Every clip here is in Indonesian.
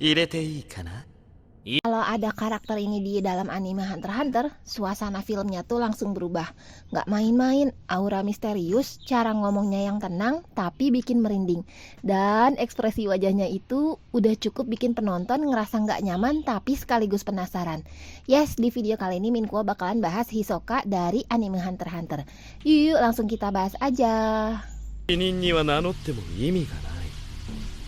入れていいかな？ Kalau ada karakter ini di dalam anime Hunter x Hunter, suasana filmnya tuh langsung berubah. Nggak main-main, aura misterius, cara ngomongnya yang tenang, tapi bikin merinding. Dan ekspresi wajahnya itu udah cukup bikin penonton ngerasa nggak nyaman, tapi sekaligus penasaran. Yes, di video kali ini Minkuo bakalan bahas Hisoka dari anime Hunter x Hunter. Yuk, langsung kita bahas aja. 死人には名乗っても意味がない。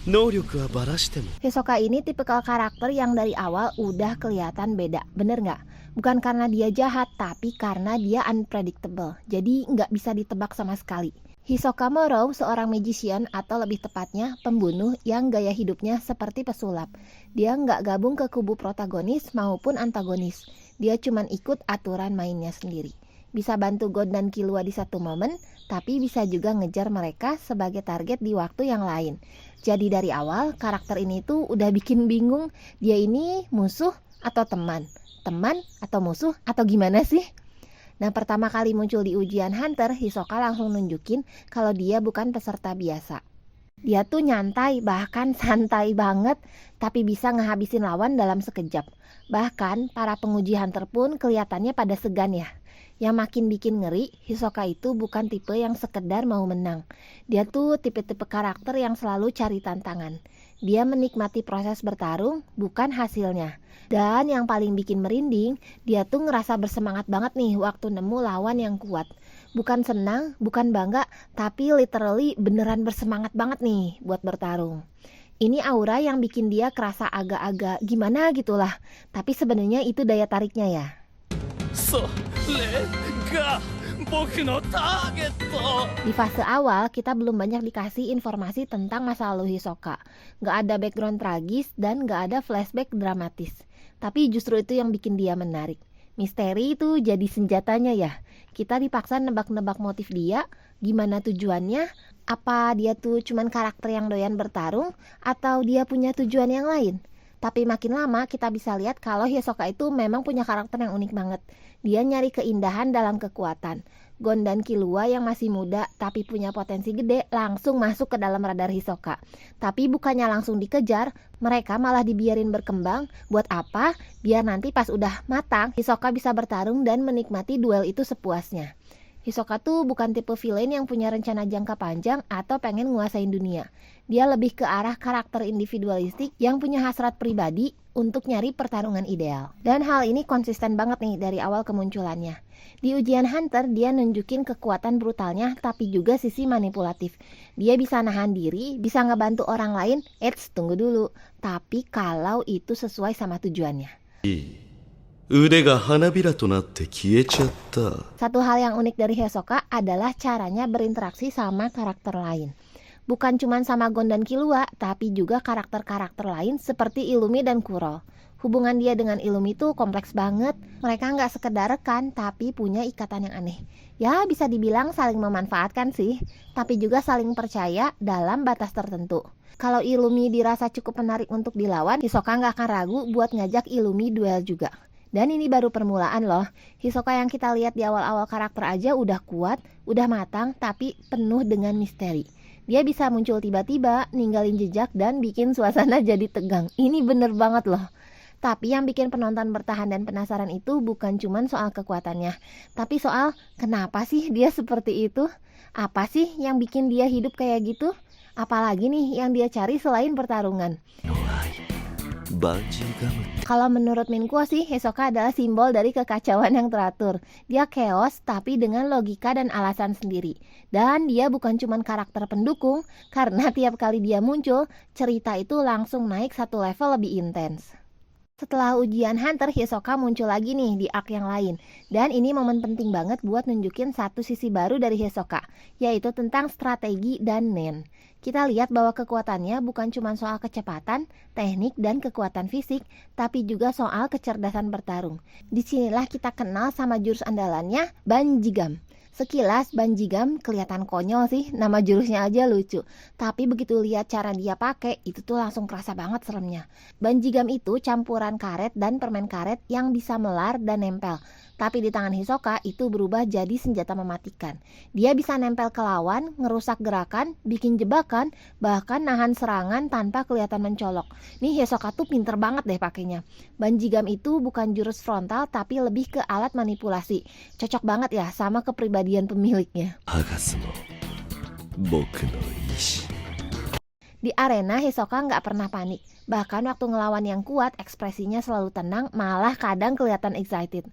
能力はばらしても。 Hisoka ini tipikal karakter yang dari awal udah kelihatan beda, bener nggak? Bukan karena dia jahat, tapi karena dia unpredictable, jadi nggak bisa ditebak sama sekali. Hisoka Moro seorang magician atau lebih tepatnya pembunuh yang gaya hidupnya seperti pesulap. Dia nggak gabung ke kubu protagonis maupun antagonis, dia cuman ikut aturan mainnya sendiri. Bisa bantu God dan Killua di satu momen, tapi bisa juga ngejar mereka sebagai target di waktu yang lain. Jadi dari awal karakter ini tuh udah bikin bingung, dia ini musuh atau teman? Teman atau musuh atau gimana sih? Nah, pertama kali muncul di ujian Hunter, Hisoka langsung nunjukin kalau dia bukan peserta biasa. Dia tuh nyantai, bahkan santai banget, tapi bisa ngehabisin lawan dalam sekejap. Bahkan para penguji Hunter pun kelihatannya pada segan ya. Yang makin bikin ngeri, Hisoka itu bukan tipe yang sekedar mau menang. Dia tuh tipe-tipe karakter yang selalu cari tantangan. Dia menikmati proses bertarung, bukan hasilnya. Dan yang paling bikin merinding, dia tuh ngerasa bersemangat banget nih waktu nemu lawan yang kuat. Bukan senang, bukan bangga, tapi literally beneran bersemangat banget nih buat bertarung. Ini aura yang bikin dia kerasa agak-agak gimana gitulah. Tapi sebenarnya itu daya tariknya ya. それが僕のターゲット。 Di fase awal, kita belum banyak dikasih informasi tentang masa lalu Hisoka. Nggak ada background tragis dan nggak ada flashback dramatis. Tapi justru itu yang bikin dia menarik. Misteri itu jadi senjatanya ya. Kita dipaksa nebak-nebak motif dia, gimana tujuannya, apa dia tuh cuman karakter yang doyan bertarung, atau dia punya tujuan yang lain. Tapi makin lama kita bisa lihat kalau Hisoka itu memang punya karakter yang unik banget. Dia nyari keindahan dalam kekuatan. Gon dan Killua yang masih muda tapi punya potensi gede langsung masuk ke dalam radar Hisoka. Tapi bukannya langsung dikejar, mereka malah dibiarin berkembang. Buat apa? Biar nanti pas udah matang, Hisoka bisa bertarung dan menikmati duel itu sepuasnya. Hisoka tuh bukan tipe villain yang punya rencana jangka panjang atau pengen nguasain dunia. Dia lebih ke arah karakter individualistik yang punya hasrat pribadi untuk nyari pertarungan ideal. Dan hal ini konsisten banget nih dari awal kemunculannya. Di ujian Hunter, dia nunjukin kekuatan brutalnya tapi juga sisi manipulatif. Dia bisa nahan diri, bisa ngebantu orang lain. Tunggu dulu. Tapi kalau itu sesuai sama tujuannya. 腕が花びらとなって消えちゃった。 Satu hal yang unik dari Hisoka adalah caranya berinteraksi sama karakter lain. Bukan cuma sama Gon dan Killua, tapi juga karakter-karakter lain seperti Illumi dan Kuro. Hubungan dia dengan Illumi tuh kompleks banget. Mereka nggak sekedar rekan, tapi punya ikatan yang aneh. Ya, bisa dibilang saling memanfaatkan sih, tapi juga saling percaya dalam batas tertentu. Kalau Illumi dirasa cukup menarik untuk dilawan, Hisoka nggak akan ragu buat ngajak Illumi duel juga. Dan ini baru permulaan loh. Hisoka yang kita lihat di awal-awal karakter aja udah kuat, udah matang, tapi penuh dengan misteri. Dia bisa muncul tiba-tiba, ninggalin jejak, dan bikin suasana jadi tegang. Ini bener banget loh. Tapi yang bikin penonton bertahan dan penasaran itu bukan cuma soal kekuatannya, tapi soal kenapa sih dia seperti itu? Apa sih yang bikin dia hidup kayak gitu? Apalagi nih yang dia cari selain pertarungan? Kalau menurut Minkuo sih, Hisoka adalah simbol dari kekacauan yang teratur. Dia chaos tapi dengan logika dan alasan sendiri. Dan dia bukan cuma karakter pendukung, karena tiap kali dia muncul, cerita itu langsung naik satu level lebih intens. Setelah ujian Hunter, Hisoka muncul lagi nih di arc yang lain. Dan ini momen penting banget buat nunjukin satu sisi baru dari Hisoka, yaitu tentang strategi dan nen. Kita lihat bahwa kekuatannya bukan cuma soal kecepatan, teknik, dan kekuatan fisik, tapi juga soal kecerdasan bertarung. Disinilah kita kenal sama jurus andalannya, Banjigam. Sekilas Banjigam kelihatan konyol sih, nama jurusnya aja lucu. Tapi begitu lihat cara dia pakai, itu tuh langsung kerasa banget seremnya. Banjigam itu campuran karet dan permen karet yang bisa melar dan nempel. Tapi di tangan Hisoka itu berubah jadi senjata mematikan. Dia bisa nempel ke lawan, ngerusak gerakan, bikin jebakan, bahkan nahan serangan tanpa kelihatan mencolok. Nih Hisoka tuh pinter banget deh pakainya. Banjigam itu bukan jurus frontal tapi lebih ke alat manipulasi. Cocok banget ya sama kepribadian pemiliknya. 剥がすの僕の意志 Di arena Hisoka nggak pernah panik. Bahkan waktu ngelawan yang kuat ekspresinya selalu tenang, malah kadang kelihatan excited.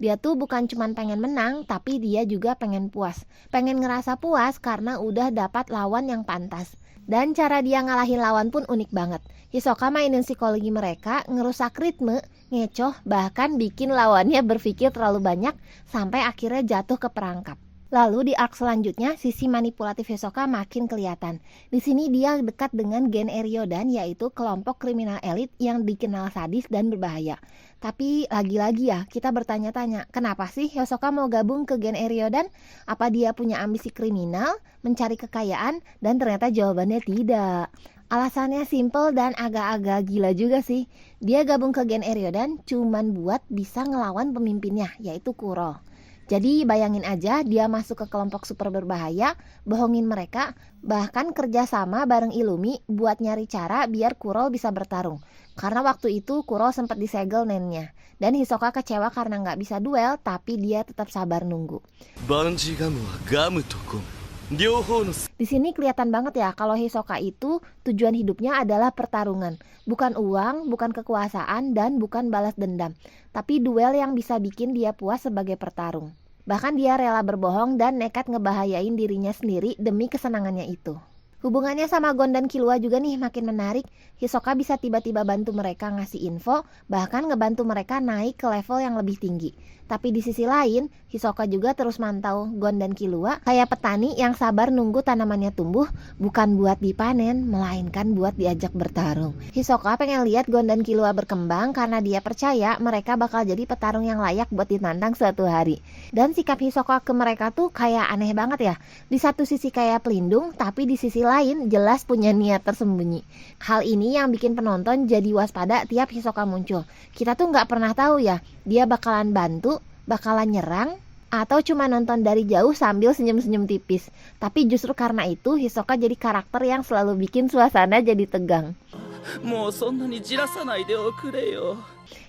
Dia tuh bukan cuman pengen menang, tapi dia juga pengen puas. Pengen ngerasa puas karena udah dapat lawan yang pantas. Dan cara dia ngalahin lawan pun unik banget. Hisoka mainin psikologi mereka, ngerusak ritme, ngecoh, bahkan bikin lawannya berpikir terlalu banyak sampai akhirnya jatuh ke perangkap. Lalu di arc selanjutnya, sisi manipulatif Hisoka makin kelihatan. Di sini dia dekat dengan Gen Eriodan, yaitu kelompok kriminal elit yang dikenal sadis dan berbahaya. Tapi lagi-lagi ya, kita bertanya-tanya, kenapa sih Hisoka mau gabung ke Gen Eriodan? Apa dia punya ambisi kriminal, mencari kekayaan? Dan ternyata jawabannya tidak. Alasannya simple dan agak-agak gila juga sih. Dia gabung ke Gen Eriodan cuman buat bisa ngelawan pemimpinnya, yaitu Kuro. Jadi bayangin aja dia masuk ke kelompok super berbahaya, bohongin mereka, bahkan kerja sama bareng Illumi buat nyari cara biar Kuro bisa bertarung. Karena waktu itu Kuro sempat disegel nennya. Dan Hisoka kecewa karena nggak bisa duel, tapi dia tetap sabar nunggu. バンジーガムはガムとゴム両方の Di sini kelihatan banget ya kalau Hisoka itu tujuan hidupnya adalah pertarungan. Bukan uang, bukan kekuasaan, dan bukan balas dendam. Tapi duel yang bisa bikin dia puas sebagai pertarung. Bahkan dia rela berbohong dan nekat ngebahayain dirinya sendiri demi kesenangannya itu. Hubungannya sama Gon dan Killua juga nih makin menarik. Hisoka bisa tiba-tiba bantu mereka ngasih info, bahkan ngebantu mereka naik ke level yang lebih tinggi. Tapi di sisi lain, Hisoka juga terus mantau Gon dan Killua kayak petani yang sabar nunggu tanamannya tumbuh, bukan buat dipanen, melainkan buat diajak bertarung. Hisoka pengen lihat Gon dan Killua berkembang karena dia percaya mereka bakal jadi petarung yang layak buat ditantang suatu hari. Dan sikap Hisoka ke mereka tuh kayak aneh banget ya. Di satu sisi kayak pelindung, tapi di sisi lain jelas punya niat tersembunyi. Hal ini yang bikin penonton jadi waspada tiap Hisoka muncul. Kita tuh nggak pernah tahu ya, dia bakalan bantu, bakalan nyerang, atau cuma nonton dari jauh sambil senyum-senyum tipis. Tapi justru karena itu Hisoka jadi karakter yang selalu bikin suasana jadi tegang. もうそんなにじらさないでおくれよ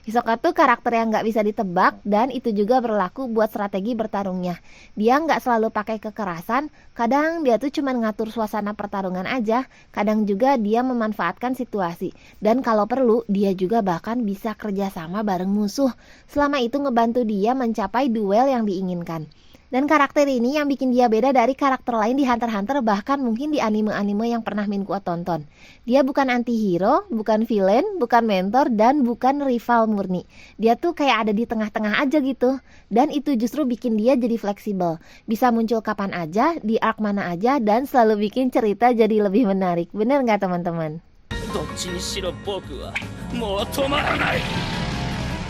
Hisoka tuh karakter yang nggak bisa ditebak dan itu juga berlaku buat strategi bertarungnya. Dia nggak selalu pakai kekerasan, kadang dia tuh cuma ngatur suasana pertarungan aja, kadang juga dia memanfaatkan situasi. Dan kalau perlu, dia juga bahkan bisa kerjasama bareng musuh, selama itu ngebantu dia mencapai duel yang diinginkan. Dan karakter ini yang bikin dia beda dari karakter lain di Hunter x Hunter, bahkan mungkin di anime-anime yang pernah Minkuo tonton. Dia bukan anti-hero, bukan villain, bukan mentor, dan bukan rival murni. Dia tuh kayak ada di tengah-tengah aja gitu. Dan itu justru bikin dia jadi fleksibel. Bisa muncul kapan aja, di arc mana aja, dan selalu bikin cerita jadi lebih menarik. Bener nggak teman-teman? どっちにしろ僕はもう止まらない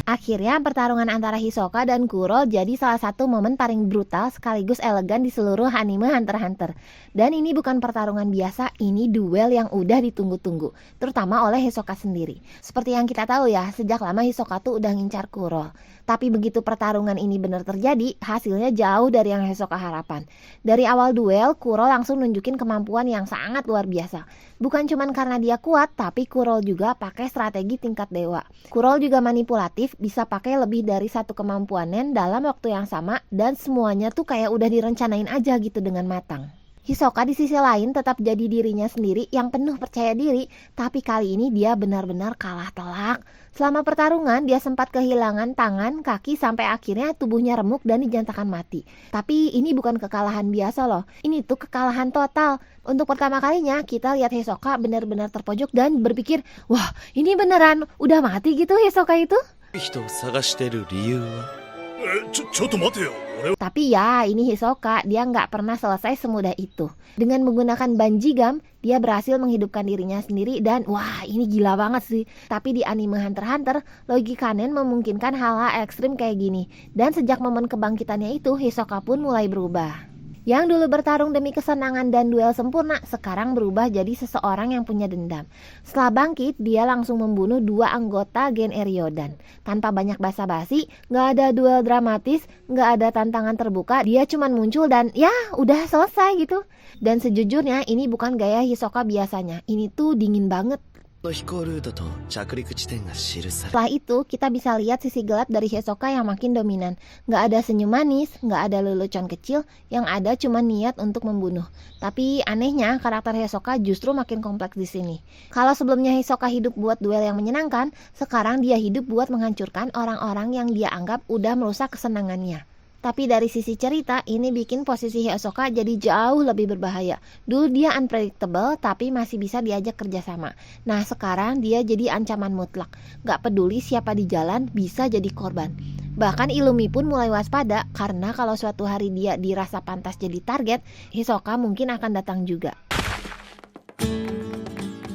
Akhirnya pertarungan antara Hisoka dan Kuro jadi salah satu momen paling brutal sekaligus elegan di seluruh anime Hunter x Hunter. Dan ini bukan pertarungan biasa, ini duel yang udah ditunggu-tunggu, terutama oleh Hisoka sendiri. Seperti yang kita tahu ya, sejak lama Hisoka tuh udah ngincar Kuro. Tapi begitu pertarungan ini benar terjadi, hasilnya jauh dari yang Hisoka harapkan. Dari awal duel, Kuro langsung nunjukin kemampuan yang sangat luar biasa. Bukan cuman karena dia kuat, tapi Kuro juga pakai strategi tingkat dewa. Kuro juga manipulatif, bisa pakai lebih dari satu kemampuannya dalam waktu yang sama, dan semuanya tuh kayak udah direncanain aja gitu dengan matang. Hisoka di sisi lain tetap jadi dirinya sendiri yang penuh percaya diri, tapi kali ini dia benar-benar kalah telak. Selama pertarungan dia sempat kehilangan tangan, kaki, sampai akhirnya tubuhnya remuk dan dinyatakan mati. Tapi ini bukan kekalahan biasa loh, ini tuh kekalahan total. Untuk pertama kalinya kita lihat Hisoka benar-benar terpojok dan berpikir, wah ini beneran udah mati gitu Hisoka itu? 人を探してる理由はちょっと待てよ。 Tapi ya ini Hisoka, dia nggak pernah selesai semudah itu. Dengan menggunakan Banjigam, dia berhasil menghidupkan dirinya sendiri dan wah ini gila banget sih. Tapi di anime Hunter x Hunter, logika Nen memungkinkan hal-hal ekstrim kayak gini. Dan sejak momen kebangkitannya itu, Hisoka pun mulai berubah. Yang dulu bertarung demi kesenangan dan duel sempurna, sekarang berubah jadi seseorang yang punya dendam. Setelah bangkit, dia langsung membunuh 2 anggota geng Eriodan. Tanpa banyak basa-basi, gak ada duel dramatis, gak ada tantangan terbuka, dia cuman muncul dan ya udah selesai gitu. Dan sejujurnya ini bukan gaya Hisoka biasanya, ini tuh dingin banget. の飛行ルートと着陸地点が記され Setelah itu, kita bisa lihat sisi gelap dari Hisoka yang makin dominan. Nggak ada senyum manis, nggak ada lelucon kecil, yang ada cuma niat untuk membunuh. Tapi anehnya, karakter Hisoka justru makin kompleks di sini. Kalau sebelumnya Hisoka hidup buat duel yang menyenangkan, sekarang dia hidup buat menghancurkan orang-orang yang dia anggap udah merusak kesenangannya. Tapi dari sisi cerita, ini bikin posisi Hisoka jadi jauh lebih berbahaya. Dulu dia unpredictable, tapi masih bisa diajak kerjasama. Nah sekarang dia jadi ancaman mutlak. Gak peduli siapa di jalan, bisa jadi korban. Bahkan Illumi pun mulai waspada, karena kalau suatu hari dia dirasa pantas jadi target, Hisoka mungkin akan datang juga.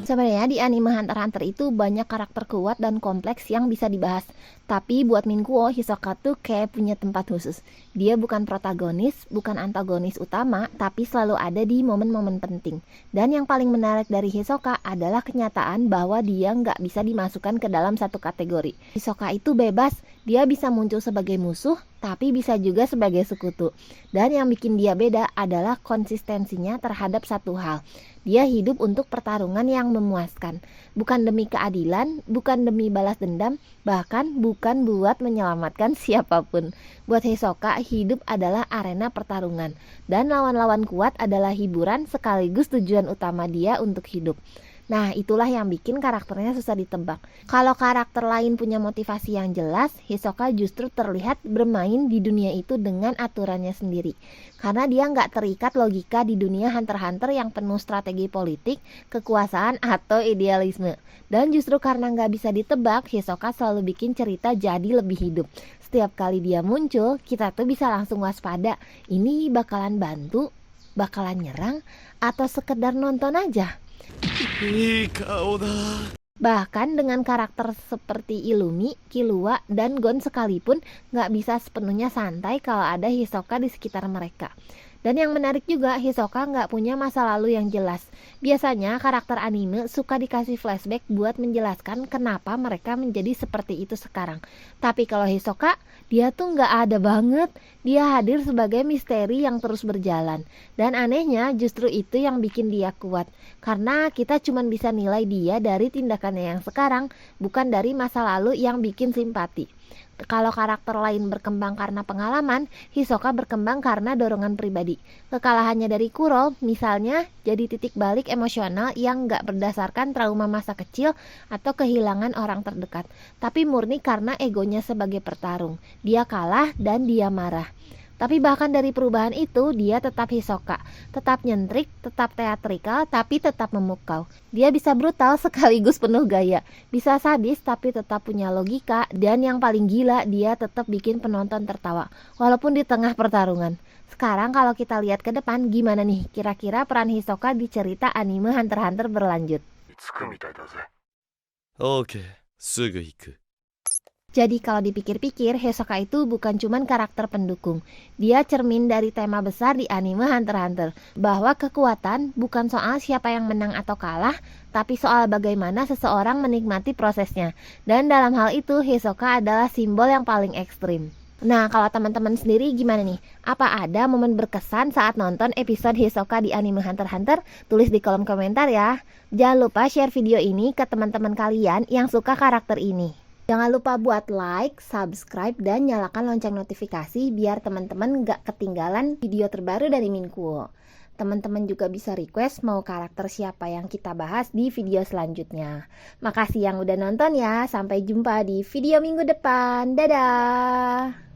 Sebenarnya di anime Hunter x Hunter itu banyak karakter kuat dan kompleks yang bisa dibahas. Tapi buat Minkuo, Hisoka tuh kayak punya tempat khusus. Dia bukan protagonis, bukan antagonis utama, tapi selalu ada di momen-momen penting. Dan yang paling menarik dari Hisoka adalah kenyataan bahwa dia nggak bisa dimasukkan ke dalam satu kategori. Hisoka itu bebas, dia bisa muncul sebagai musuh, tapi bisa juga sebagai sekutu. Dan yang bikin dia beda adalah konsistensinya terhadap satu hal. Dia hidup untuk pertarungan yang memuaskan, bukan demi keadilan, bukan demi balas dendam, bahkan bukan buat menyelamatkan siapapun. Buat Hisoka, hidup adalah arena pertarungan, dan lawan-lawan kuat adalah hiburan sekaligus tujuan utama dia untuk hidup. Nah, itulah yang bikin karakternya susah ditebak. Kalau karakter lain punya motivasi yang jelas, Hisoka justru terlihat bermain di dunia itu dengan aturannya sendiri. Karena dia nggak terikat logika di dunia Hunter x Hunter yang penuh strategi politik, kekuasaan, atau idealisme. Dan justru karena nggak bisa ditebak, Hisoka selalu bikin cerita jadi lebih hidup. Setiap kali dia muncul, kita tuh bisa langsung waspada. Ini bakalan bantu, bakalan nyerang, atau sekedar nonton aja. いい顔だ。 Bahkan dengan karakter seperti Illumi, Killua, dan Gon sekalipun nggak bisa sepenuhnya santai kalau ada Hisoka di sekitar mereka. Dan yang menarik juga, Hisoka nggak punya masa lalu yang jelas. Biasanya karakter anime suka dikasih flashback buat menjelaskan kenapa mereka menjadi seperti itu sekarang. Tapi kalau Hisoka, dia tuh nggak ada banget. Dia hadir sebagai misteri yang terus berjalan. Dan anehnya justru itu yang bikin dia kuat. Karena kita cuma bisa nilai dia dari tindakannya yang sekarang, bukan dari masa lalu yang bikin simpati. Kalau karakter lain berkembang karena pengalaman, Hisoka berkembang karena dorongan pribadi. Kekalahannya dari Kuro, misalnya, jadi titik balik emosional yang gak berdasarkan trauma masa kecil atau kehilangan orang terdekat, tapi murni karena egonya sebagai petarung. Dia kalah dan dia marah. Tapi bahkan dari perubahan itu, dia tetap Hisoka, tetap nyentrik, tetap teatrikal, tapi tetap memukau. Dia bisa brutal sekaligus penuh gaya, bisa sadis tapi tetap punya logika, dan yang paling gila, dia tetap bikin penonton tertawa, walaupun di tengah pertarungan. Sekarang kalau kita lihat ke depan, gimana nih kira-kira peran Hisoka di cerita anime Hunter x Hunter berlanjut? つくみたいだぜ。 OK、すぐ行く。 Jadi kalau dipikir-pikir, Hisoka itu bukan cuman karakter pendukung. Dia cermin dari tema besar di anime Hunter x Hunter, bahwa kekuatan bukan soal siapa yang menang atau kalah, tapi soal bagaimana seseorang menikmati prosesnya. Dan dalam hal itu, Hisoka adalah simbol yang paling ekstrim. Nah, kalau teman-teman sendiri gimana nih? Apa ada momen berkesan saat nonton episode Hisoka di anime Hunter x Hunter? Tulis di kolom komentar ya. Jangan lupa share video ini ke teman-teman kalian yang suka karakter ini. Jangan lupa buat like, subscribe, dan nyalakan lonceng notifikasi biar teman-teman gak ketinggalan video terbaru dari Minkuo. Teman-teman juga bisa request mau karakter siapa yang kita bahas di video selanjutnya. Makasih yang udah nonton ya, sampai jumpa di video minggu depan. Dadah!